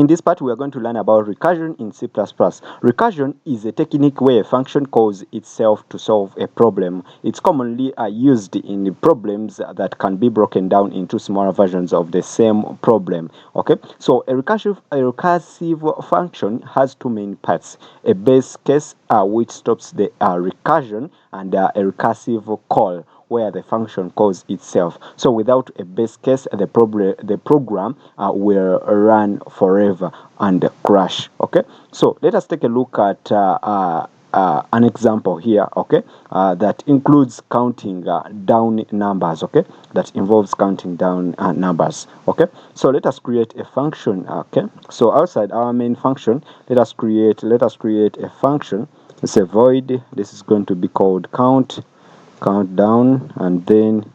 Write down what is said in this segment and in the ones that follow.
In this part, we are going to learn about recursion in C++. Recursion is a technique where a function calls itself to solve a problem. It's commonly used in problems that can be broken down into smaller versions of the same problem. Okay, so a recursive function has two main parts: a base case which stops the recursion, and a recursive call where the function calls itself. So without a base case, the program will run forever and crash. Okay, so let us take a look at an example here. Okay, that includes counting down numbers. Okay, that involves counting down numbers. Okay, so let us create a function. Okay, so outside our main function, let us create a function. It's a void. This is going to be called countdown, and then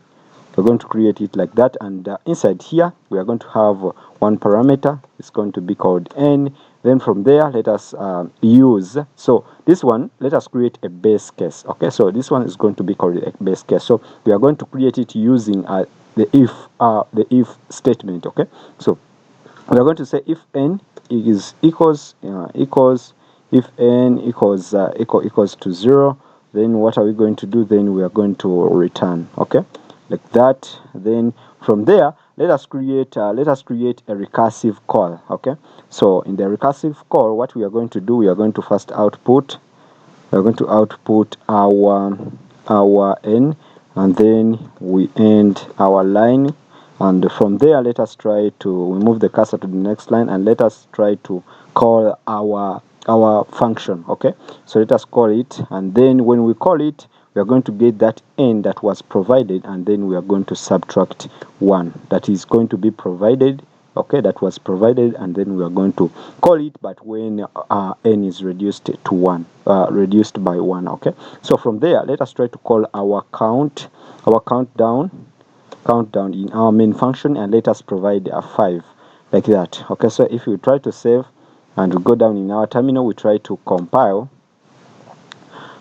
we're going to create it like that. And inside here, we are going to have one parameter. It's going to be called n. Then from there, let us use, so this one, let us create a base case. Okay, so this one is going to be called a base case. So we are going to create it using the if statement. Okay, so we are going to say if n is equals if n equals to 0, then what are we going to do? Then we are going to return. Okay, like that. Then from there, let us create a recursive call. Okay, so in the recursive call, what we are going to do, we are going to first output our n, and then we end our line. And from there, let us try to move the cursor to the next line, and let us try to call our function. Okay, so let us call it, and then when we call it, we are going to get that n that was provided, and then we are going to subtract 1 that is going to be provided. Okay, that was provided, and then we are going to call it, but when n is reduced to 1, reduced by 1. Okay, so from there, let us try to call our countdown in our main function, and let us provide a 5 like that. Okay, so if we try to save and we go down in our terminal, we try to compile.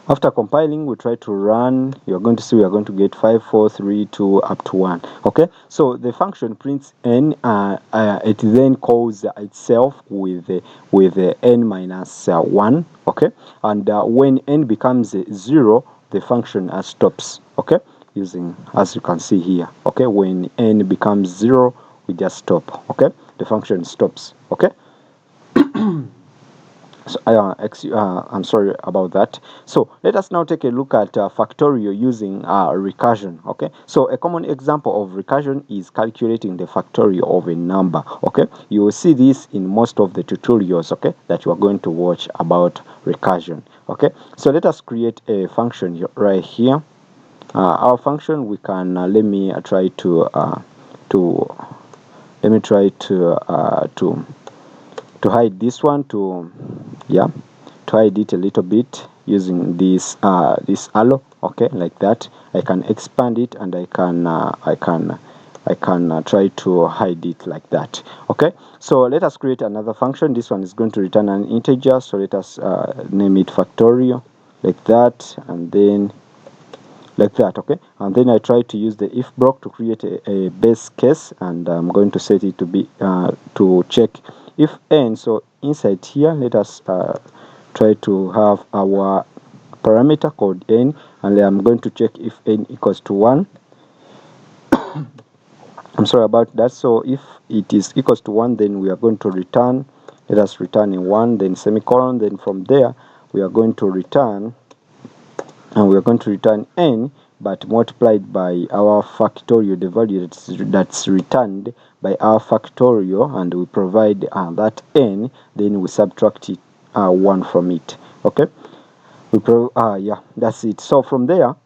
After compiling, we try to run. You're going to see we are going to get 5, 4, 3, 2 up to 1. Okay, so the function prints n. It then calls itself with n minus 1. Okay, and when n becomes 0, the function stops. Okay, using, as you can see here. Okay, when n becomes 0, we just stop. Okay, the function stops. Okay. So I'm sorry about that. So let us now take a look at factorial using recursion. Okay, so a common example of recursion is calculating the factorial of a number. Okay, you will see this in most of the tutorials, okay, that you are going to watch about recursion. Okay, so let us create a function right here. Our function, we can let me try to hide this one, to hide it a little bit using this arrow. Okay, like that. I can expand it, and I can try to hide it like that. Okay, so let us create another function. This one is going to return an integer, so let us name it factorial like that, and then like that. Okay, and then I try to use the if block to create a base case, and I'm going to set it to be to check if n. So inside here, let us try to have our parameter called n, and I'm going to check if n equals to 1. I'm sorry about that. So if it is equals to 1, then we are going to return. Let us return in 1, then semicolon. Then from there, we are going to return, and we are going to return n, but multiplied by our factorial, the value that's returned by our factorial, and we provide that n, then we subtract it 1 from it. Okay, yeah, that's it. So from there,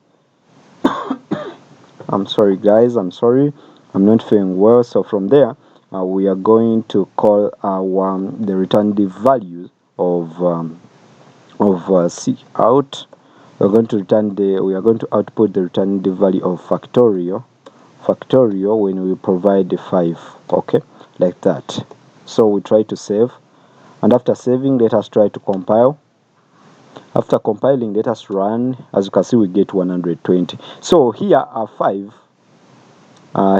I'm sorry guys, I'm sorry, I'm not feeling well. So from there, we are going to call our the returned value of C out. We are going to output the returned value of factorial when we provide the 5. Okay, like that. So we try to save, and after saving, let us try to compile. After compiling, let us run. As you can see, we get 120. So here are 5.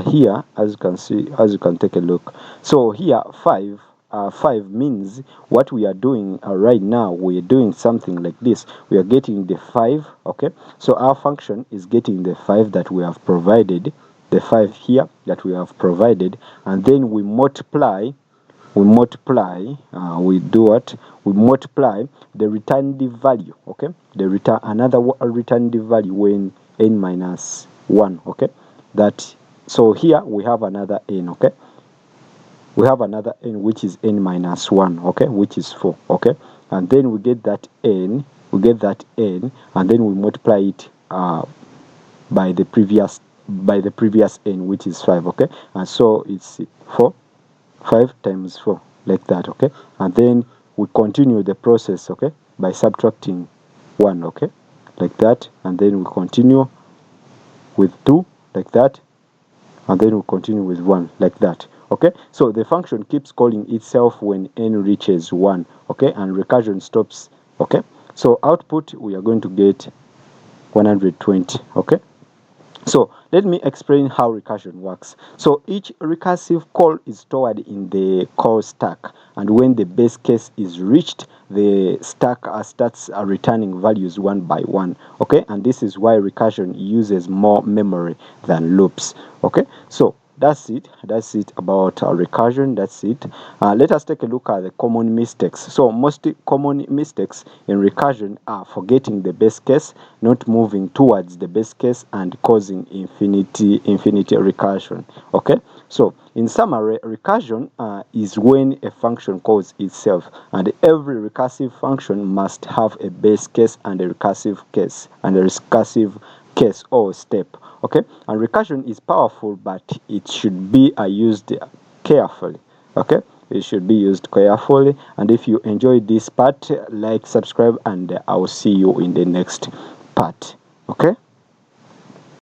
Here, as you can take a look. So here 5 5 means what we are doing right now, we are doing something like this. We are getting the 5, okay? So our function is getting the 5 that we have provided, the 5 here that we have provided, and then we multiply, we do what? We multiply the returned value, okay? The return, another returned value when n minus 1, okay? That, so here we have another n, okay? We have another n, which is n minus 1, okay, which is 4, okay? And then we get that n, and then we multiply it by the previous n, which is 5, okay? And so it's 5 times 4, like that, okay? And then we continue the process, okay, by subtracting 1, okay, like that. And then we continue with 2, like that, and then we continue with 1, like that, okay? So the function keeps calling itself when n reaches 1, okay, and recursion stops, okay? So output, we are going to get 120, okay? So let me explain how recursion works. So each recursive call is stored in the call stack, and when the base case is reached, the stack starts returning values one by one, okay? And this is why recursion uses more memory than loops, okay? So that's it about recursion. That's it. Let us take a look at the common mistakes. So most common mistakes in recursion are forgetting the base case, not moving towards the base case, and causing infinity recursion, okay? So in summary, recursion is when a function calls itself, and every recursive function must have a base case and a recursive case or step, okay? And recursion is powerful, but it should be used carefully, okay? It should be used carefully. And if you enjoyed this part, like, subscribe, and I will see you in the next part, okay?